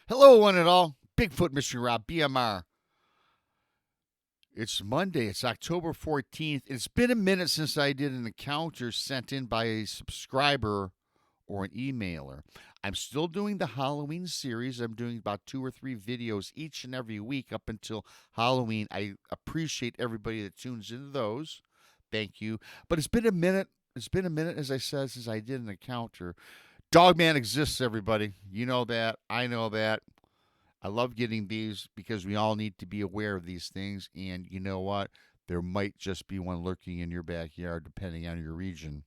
Hello, one and all. Bigfoot Mystery Rob, BMR. It's Monday. It's October 14th. It's been a minute since I did an encounter sent in by a subscriber or an emailer. I'm still doing the Halloween series. I'm doing about 2 or 3 videos each and every week up until Halloween. I appreciate everybody that tunes into those. Thank you. But it's been a minute. It's been a minute, as I said, since I did an encounter. Dogman exists, everybody. You know that. I know that. I love getting these because we all need to be aware of these things. And you know what? There might just be one lurking in your backyard, depending on your region.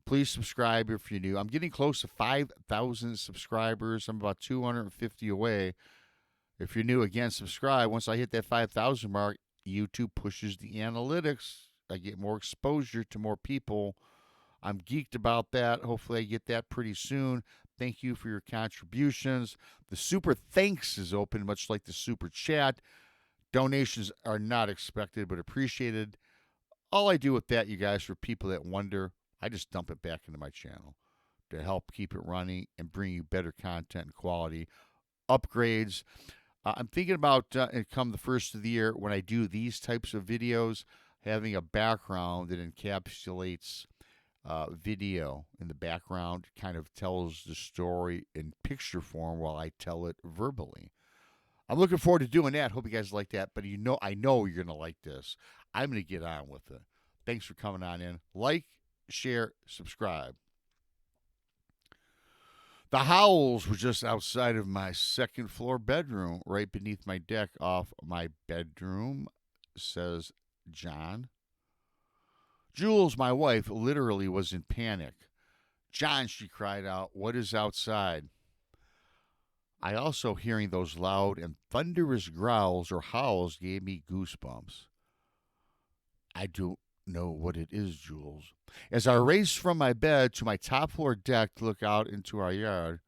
Please subscribe if you're new. I'm getting close to 5,000 subscribers. I'm about 250 away. If you're new, again, subscribe. Once I hit that 5,000 mark, YouTube pushes the analytics. I get more exposure to more people. I'm geeked about that. Hopefully, I get that pretty soon. Thank you for your contributions. The super thanks is open, much like the super chat. Donations are not expected but appreciated. All I do with that, you guys, for people that wonder, I just dump it back into my channel to help keep it running and bring you better content and quality upgrades. I'm thinking about, come the first of the year, when I do these types of videos, having a background that encapsulates video in the background, kind of tells the story in picture form while I tell it verbally. I'm looking forward to doing that. Hope you guys like that. But I know you're gonna like this. I'm gonna get on with it. Thanks for coming on in. Like, share, subscribe. The howls were just outside of my second floor bedroom, right beneath my deck off my bedroom, says John. Jules, my wife, literally was in panic. John, she cried out, what is outside? I also hearing those loud and thunderous growls or howls gave me goosebumps. I don't know what it is, Jules. As I raced from my bed to my top floor deck to look out into our yard,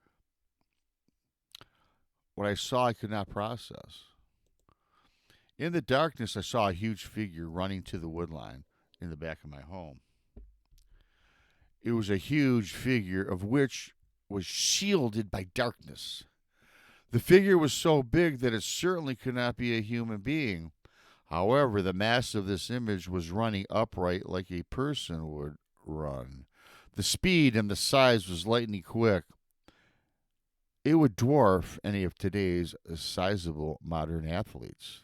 what I saw I could not process. In the darkness, I saw a huge figure running to the woodline in the back of my home. It was a huge figure of which was shielded by darkness. The figure was so big that it certainly could not be a human being. However, the mass of this image was running upright like a person would run. The speed and the size was lightning quick. It would dwarf any of today's sizable modern athletes.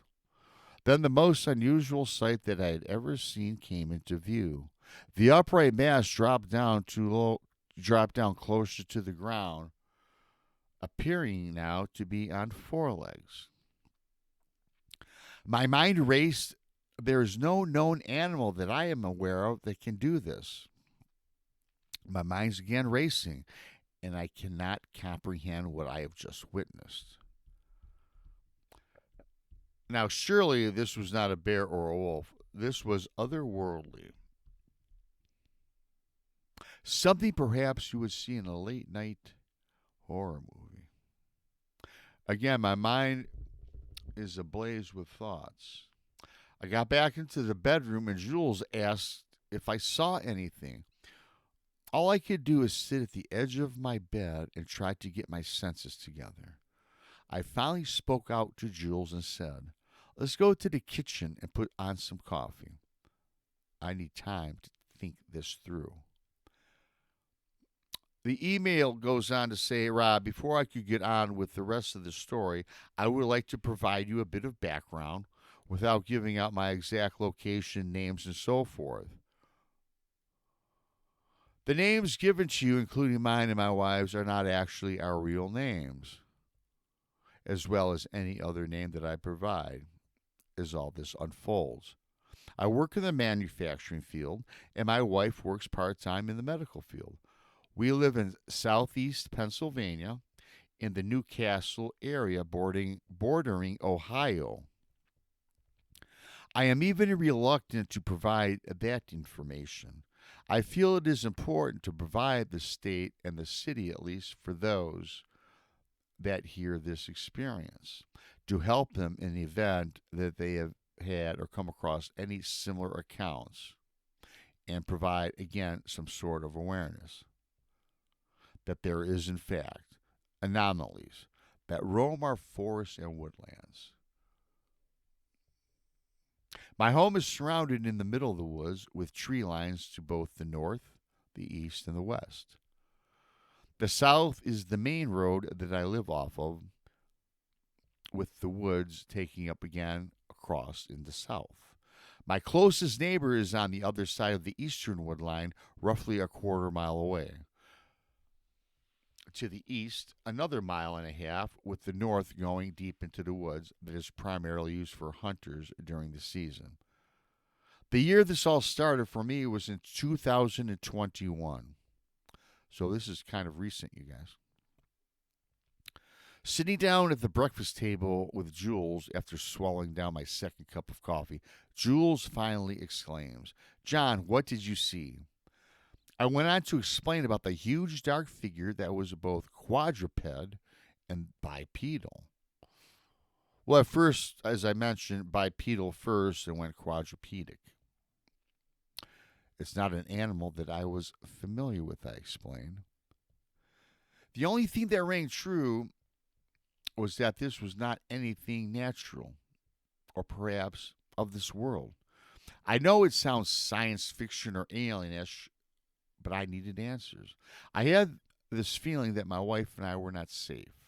Then the most unusual sight that I had ever seen came into view. The upright mass dropped down closer to the ground, appearing now to be on 4 legs. My mind raced. There is no known animal that I am aware of that can do this. My mind's again racing, and I cannot comprehend what I have just witnessed. Now, surely this was not a bear or a wolf. This was otherworldly. Something perhaps you would see in a late night horror movie. Again, my mind is ablaze with thoughts. I got back into the bedroom and Jules asked if I saw anything. All I could do is sit at the edge of my bed and try to get my senses together. I finally spoke out to Jules and said, let's go to the kitchen and put on some coffee. I need time to think this through. The email goes on to say, Rob, before I could get on with the rest of the story, I would like to provide you a bit of background without giving out my exact location, names, and so forth. The names given to you, including mine and my wife's, are not actually our real names, as well as any other name that I provide as all this unfolds. I work in the manufacturing field, and my wife works part-time in the medical field. We live in southeast Pennsylvania in the Newcastle area bordering Ohio. I am even reluctant to provide that information. I feel it is important to provide the state and the city, at least for those that hear this experience, to help them in the event that they have had or come across any similar accounts and provide, again, some sort of awareness that there is, in fact, anomalies that roam our forests and woodlands. My home is surrounded in the middle of the woods with tree lines to both the north, the east, and the west. The south is the main road that I live off of, with the woods taking up again across in the south. My closest neighbor is on the other side of the eastern wood line, roughly a quarter mile away. To the east, another mile and a half, with the north going deep into the woods that is primarily used for hunters during the season. The year this all started for me was in 2021. So this is kind of recent, you guys. Sitting down at the breakfast table with Jules after swallowing down my second cup of coffee, Jules finally exclaims, "John, what did you see?" I went on to explain about the huge dark figure that was both quadruped and bipedal. Well, at first, as I mentioned, bipedal first and went quadrupedic. It's not an animal that I was familiar with, I explained. The only thing that rang true was that this was not anything natural or perhaps of this world. I know it sounds science fiction or alienish, but I needed answers. I had this feeling that my wife and I were not safe.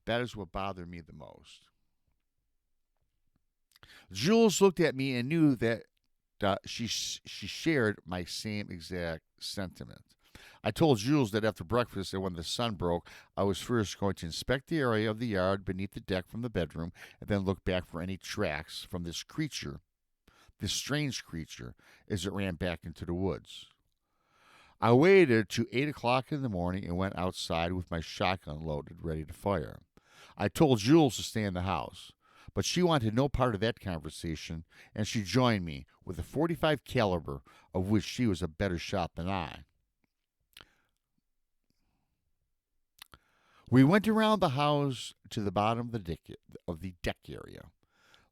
That is what bothered me the most. Jules looked at me and knew that she shared my same exact sentiment. I told Jules that after breakfast and when the sun broke, I was first going to inspect the area of the yard beneath the deck from the bedroom and then look back for any tracks from this creature, this strange creature, as it ran back into the woods. I waited to 8 o'clock in the morning and went outside with my shotgun loaded, ready to fire. I told Jules to stay in the house, but she wanted no part of that conversation, and she joined me with a .45 caliber, of which she was a better shot than I. We went around the house to the bottom of the deck area,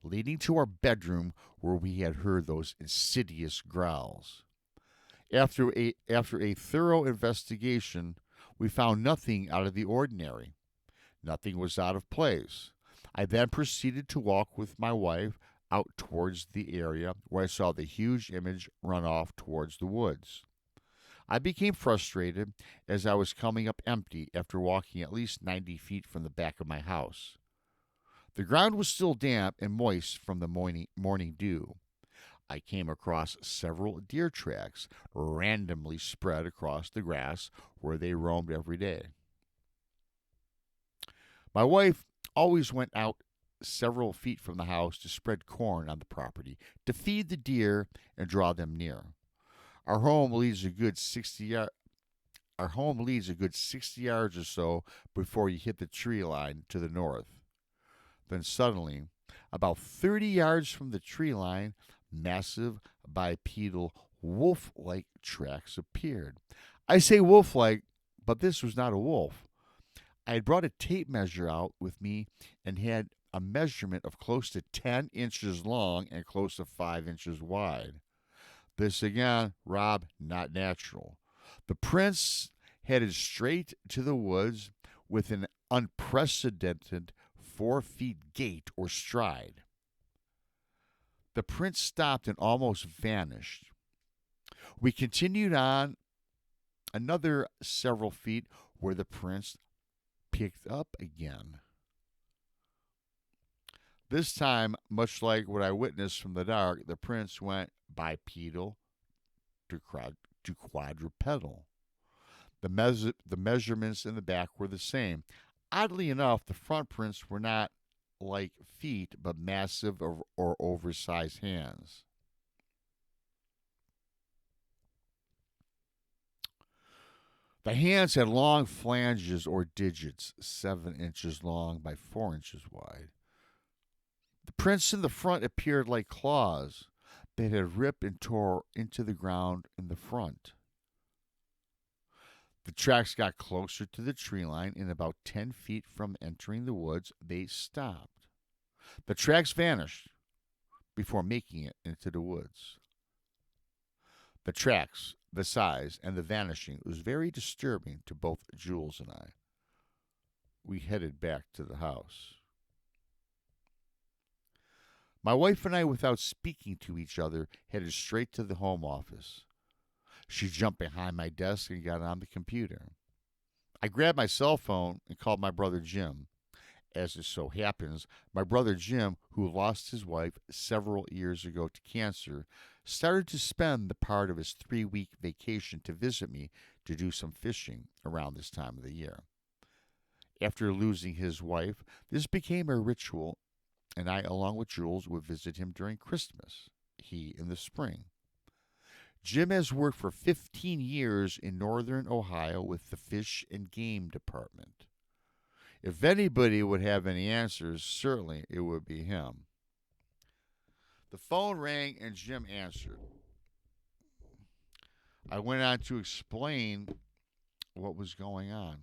leading to our bedroom where we had heard those insidious growls. After a thorough investigation, we found nothing out of the ordinary. Nothing was out of place. I then proceeded to walk with my wife out towards the area where I saw the huge image run off towards the woods. I became frustrated as I was coming up empty after walking at least 90 feet from the back of my house. The ground was still damp and moist from the morning dew. I came across several deer tracks randomly spread across the grass where they roamed every day. My wife always went out several feet from the house to spread corn on the property to feed the deer and draw them near. Our home leads a good 60 yards or so before you hit the tree line to the north. Then suddenly, about 30 yards from the tree line, massive bipedal wolf-like tracks appeared. I say wolf-like, but this was not a wolf. I had brought a tape measure out with me and had a measurement of close to 10 inches long and close to 5 inches wide. This again, Rob, not natural. The prints headed straight to the woods with an unprecedented 4 feet gait or stride. The print stopped and almost vanished. We continued on another several feet where the prints picked up again. This time, much like what I witnessed from the dark, the prints went bipedal to quadrupedal. The measurements in the back were the same. Oddly enough, the front prints were not like feet, but massive or oversized hands. The hands had long flanges or digits, 7 inches long by 4 inches wide. The prints in the front appeared like claws that had ripped and tore into the ground in the front. The tracks got closer to the tree line, and about 10 feet from entering the woods, they stopped. The tracks vanished before making it into the woods. The tracks, the size, and the vanishing was very disturbing to both Jules and I. we headed back to the house. My wife and I, without speaking to each other, headed straight to the home office. She jumped behind my desk and got on the computer. I grabbed my cell phone and called my brother Jim. As it so happens, my brother Jim, who lost his wife several years ago to cancer, started to spend the part of his 3-week vacation to visit me to do some fishing around this time of the year. After losing his wife, this became a ritual, and I, along with Jules, would visit him during Christmas, he in the spring. Jim has worked for 15 years in northern Ohio with the Fish and Game Department. If anybody would have any answers, certainly it would be him. The phone rang and Jim answered. I went on to explain what was going on.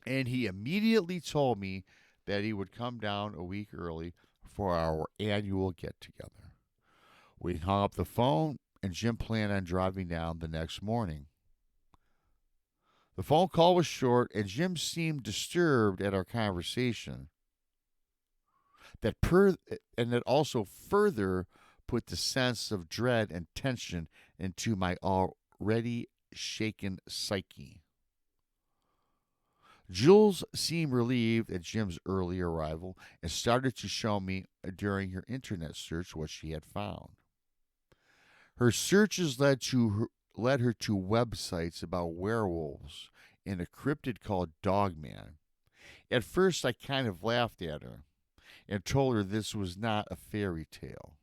And he immediately told me that he would come down a week early for our annual get-together. We hung up the phone, and Jim planned on driving down the next morning. The phone call was short, and Jim seemed disturbed at our conversation. That also further put the sense of dread and tension into my already shaken psyche. Jules seemed relieved at Jim's early arrival and started to show me during her internet search what she had found. Her searches led her to websites about werewolves and a cryptid called Dogman. At first, I kind of laughed at her and told her this was not a fairy tale.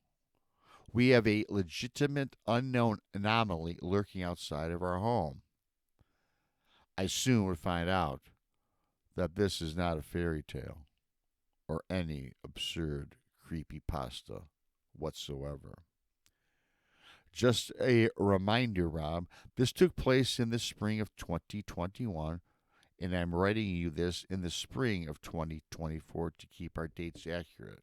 We have a legitimate unknown anomaly lurking outside of our home. I soon would find out that this is not a fairy tale or any absurd creepypasta whatsoever. Just a reminder, Rob, this took place in the spring of 2021, and I'm writing you this in the spring of 2024 to keep our dates accurate.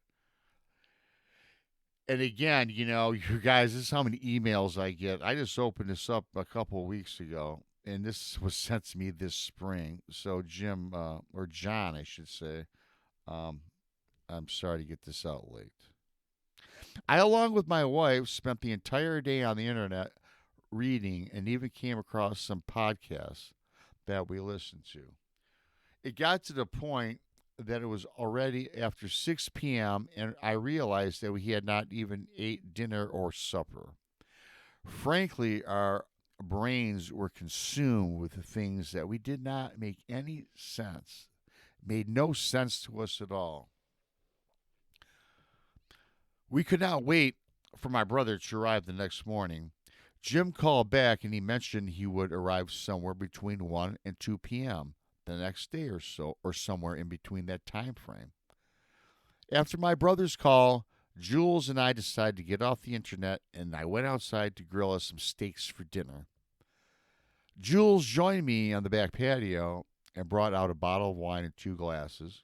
And again, you guys, this is how many emails I get. I just opened this up a couple of weeks ago, and this was sent to me this spring. So Jim, or John, I should say, I'm sorry to get this out late. I, along with my wife, spent the entire day on the internet reading and even came across some podcasts that we listened to. It got to the point that it was already after 6 p.m. and I realized that we had not even ate dinner or supper. Frankly, our brains were consumed with the things that we did not make any sense, made no sense to us at all. We could not wait for my brother to arrive the next morning. Jim called back and he mentioned he would arrive somewhere between 1 and 2 p.m. the next day or so, or somewhere in between that time frame. After my brother's call, Jules and I decided to get off the internet, and I went outside to grill us some steaks for dinner. Jules joined me on the back patio and brought out a bottle of wine and 2 glasses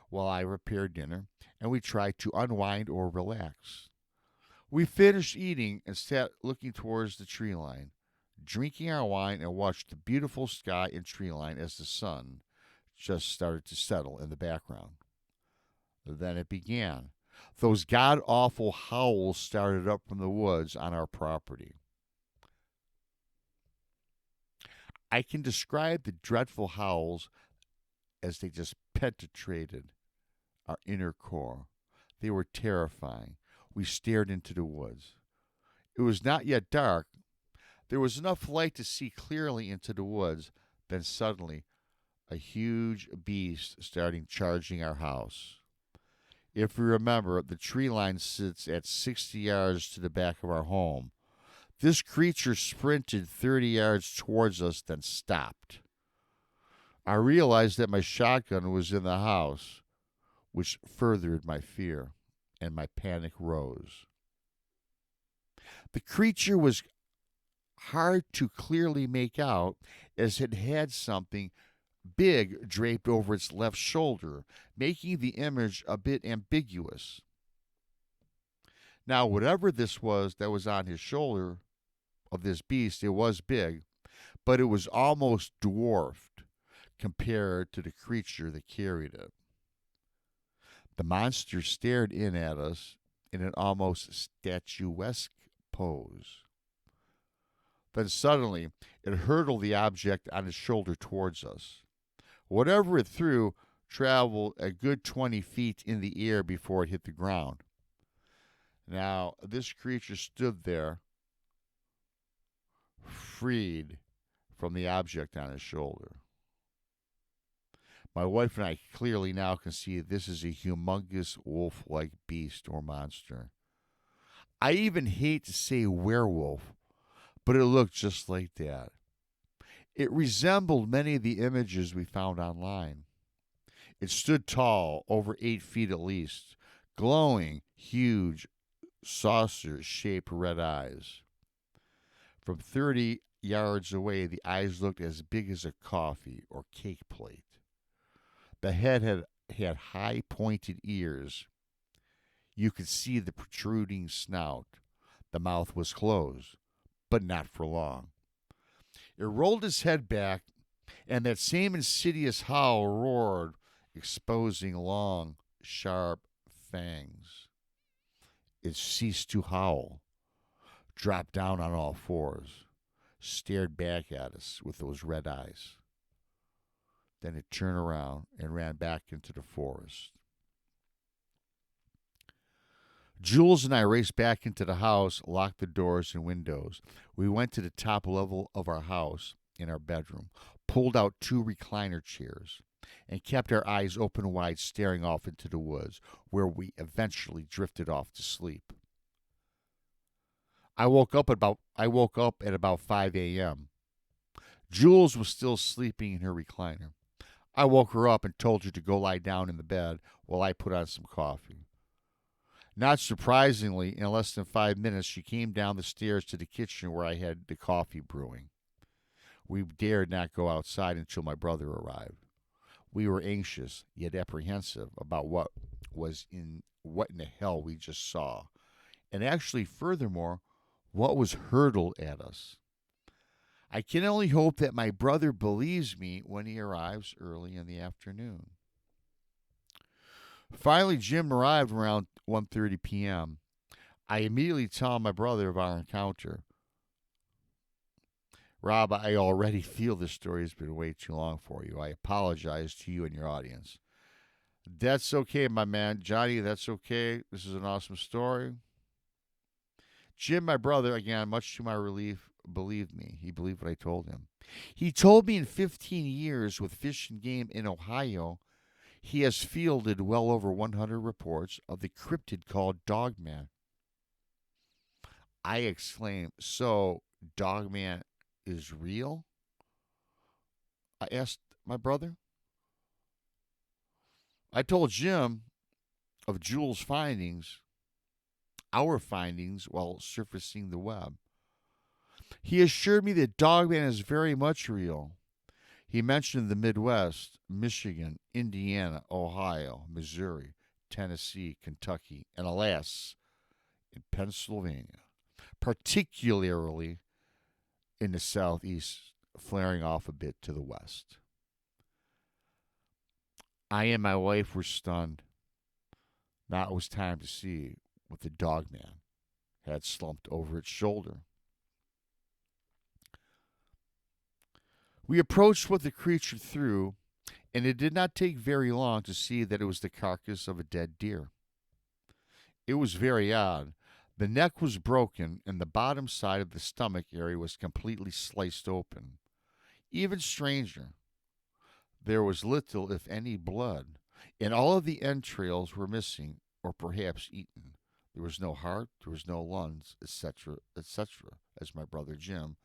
while I prepared dinner, and we tried to unwind or relax. We finished eating and sat looking towards the tree line, drinking our wine, and watched the beautiful sky and tree line as the sun just started to settle in the background. Then it began. Those god-awful howls started up from the woods on our property. I can describe the dreadful howls as they just penetrated our inner core. They were terrifying. We stared into the woods. It was not yet dark. There was enough light to see clearly into the woods. Then suddenly, a huge beast started charging our house. If we remember, the tree line sits at 60 yards to the back of our home. This creature sprinted 30 yards towards us, then stopped. I realized that my shotgun was in the house, which furthered my fear, and my panic rose. The creature was hard to clearly make out, as it had something big draped over its left shoulder, making the image a bit ambiguous. Now, whatever this was that was on his shoulder of this beast, it was big, but it was almost dwarfed, compared to the creature that carried it. The monster stared in at us in an almost statuesque pose. Then suddenly, it hurtled the object on its shoulder towards us. Whatever it threw traveled a good 20 feet in the air before it hit the ground. Now, this creature stood there, freed from the object on his shoulder. My wife and I clearly now can see this is a humongous wolf-like beast or monster. I even hate to say werewolf, but it looked just like that. It resembled many of the images we found online. It stood tall, over 8 feet at least, glowing, huge, saucer-shaped red eyes. From 30 yards away, the eyes looked as big as a coffee or cake plate. The head had high pointed ears. You could see the protruding snout. The mouth was closed, but not for long. It rolled its head back, and that same insidious howl roared, exposing long, sharp fangs. It ceased to howl, dropped down on all fours, stared back at us with those red eyes. Then it turned around and ran back into the forest. Jules and I raced back into the house, locked the doors and windows. We went to the top level of our house in our bedroom, pulled out 2 recliner chairs, and kept our eyes open wide, staring off into the woods, where we eventually drifted off to sleep. I woke up at about 5 a.m. Jules was still sleeping in her recliner. I woke her up and told her to go lie down in the bed while I put on some coffee. Not surprisingly, in less than 5 minutes, she came down the stairs to the kitchen where I had the coffee brewing. We dared not go outside until my brother arrived. We were anxious, yet apprehensive about what in the hell we just saw. And actually, furthermore, what was hurtled at us. I can only hope that my brother believes me when he arrives early in the afternoon. Finally, Jim arrived around 1:30 p.m. I immediately tell my brother of our encounter. Rob, I already feel this story has been way too long for you. I apologize to you and your audience. That's okay, my man. Johnny, that's okay. This is an awesome story. Jim, my brother, again, much to my relief, believed me. He believed what I told him. He told me in 15 years with Fish and Game in Ohio, he has fielded well over 100 reports of the cryptid called Dogman. I exclaimed, "So, Dogman is real?" I asked my brother. I told Jim of Jules' findings, our findings, while surfacing the web. He assured me that Dogman is very much real. He mentioned the Midwest, Michigan, Indiana, Ohio, Missouri, Tennessee, Kentucky, and alas, in Pennsylvania, particularly in the southeast, flaring off a bit to the west. I and my wife were stunned. Now it was time to see what the Dogman had slumped over its shoulder. We approached what the creature threw, and it did not take very long to see that it was the carcass of a dead deer. It was very odd. The neck was broken, and the bottom side of the stomach area was completely sliced open. Even stranger, there was little, if any, blood, and all of the entrails were missing, or perhaps eaten. There was no heart, there was no lungs, etc., etc., as my brother Jim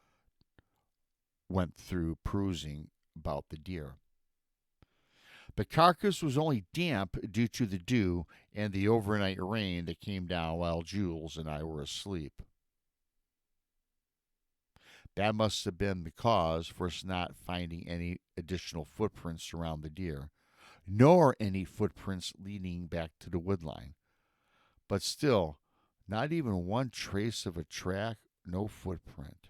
went through perusing about the deer. The carcass was only damp due to the dew and the overnight rain that came down while Jules and I were asleep. That must have been the cause for us not finding any additional footprints around the deer, nor any footprints leading back to the woodline. But still, not even one trace of a track, no footprint.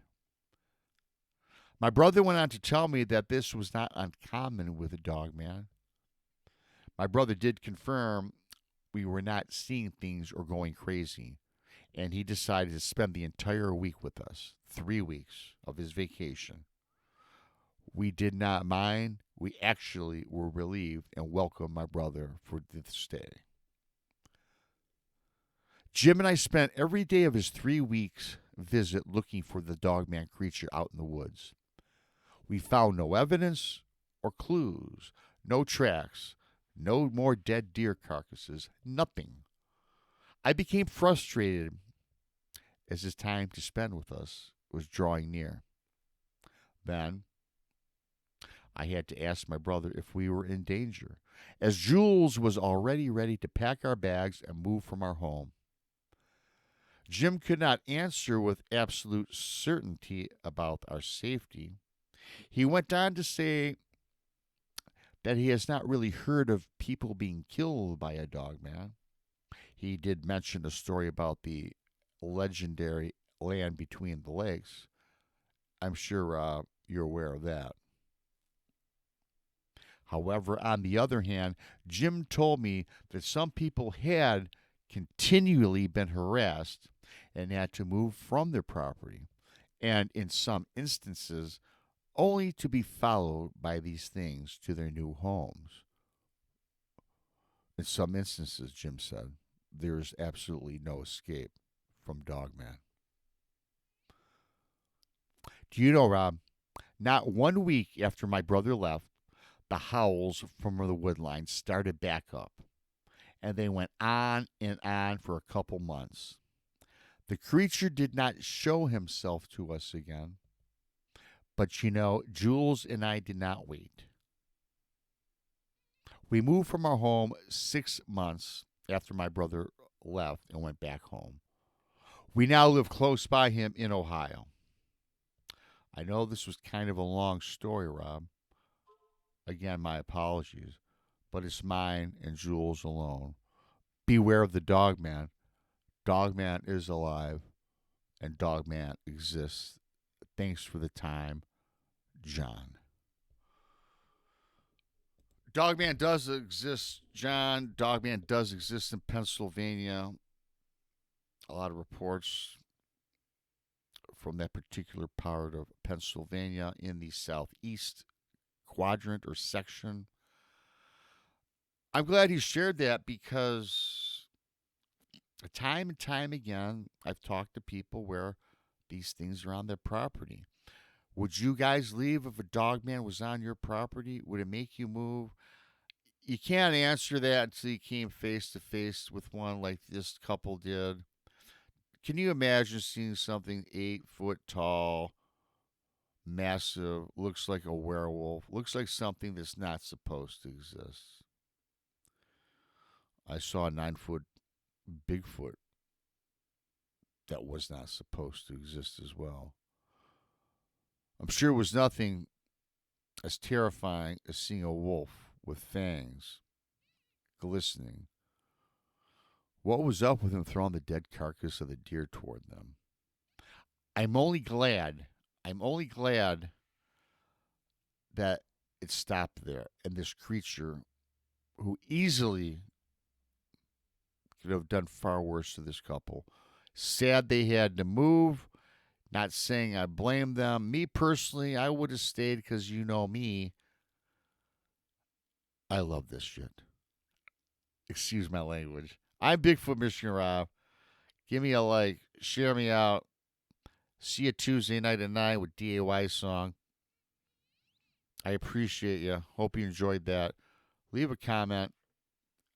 My brother went on to tell me that this was not uncommon with a dog man. My brother did confirm we were not seeing things or going crazy, and he decided to spend the entire week with us, 3 weeks of his vacation. We did not mind. We actually were relieved and welcomed my brother for the stay. Jim and I spent every day of his 3 weeks visit looking for the dogman creature out in the woods. We found no evidence or clues, no tracks, no more dead deer carcasses, nothing. I became frustrated as his time to spend with us was drawing near. Then I had to ask my brother if we were in danger, as Jules was already ready to pack our bags and move from our home. Jim could not answer with absolute certainty about our safety. He went on to say that he has not really heard of people being killed by a dog man. He did mention a story about the legendary land between the lakes. I'm sure you're aware of that. However, on the other hand, Jim told me that some people had continually been harassed and had to move from their property, and in some instances, only to be followed by these things to their new homes. In some instances, Jim said, there is absolutely no escape from Dogman. Do you know, Rob, not 1 week after my brother left, the howls from the woodline started back up, and they went on and on for a couple months. The creature did not show himself to us again, but Jules and I did not wait. We moved from our home 6 months after my brother left and went back home. We now live close by him in Ohio. I know this was kind of a long story, Rob. Again, my apologies, but it's mine and Jules alone. Beware of the Dogman. Dogman is alive, and Dogman exists. Thanks for the time, John. Dogman does exist, John. Dogman does exist in Pennsylvania. A lot of reports from that particular part of Pennsylvania in the southeast quadrant or section. I'm glad he shared that because time and time again, I've talked to people where these things are on their property. Would you guys leave if a dogman was on your property? Would it make you move? You can't answer that until you came face to face with one like this couple did. Can you imagine seeing something 8 foot tall, massive, looks like a werewolf, looks like something that's not supposed to exist? I saw a 9 foot Bigfoot that was not supposed to exist as well. I'm sure it was nothing as terrifying as seeing a wolf with fangs glistening. What was up with him throwing the dead carcass of the deer toward them? I'm only glad that it stopped there and this creature who easily could have done far worse to this couple. Sad they had to move. Not saying I blame them. Me personally, I would have stayed because you know me. I love this shit. Excuse my language. I'm Bigfoot Michigan Rob. Give me a like. Share me out. See you Tuesday night at 9 with DAY song. I appreciate you. Hope you enjoyed that. Leave a comment.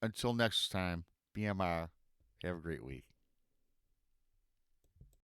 Until next time, BMR. Have a great week.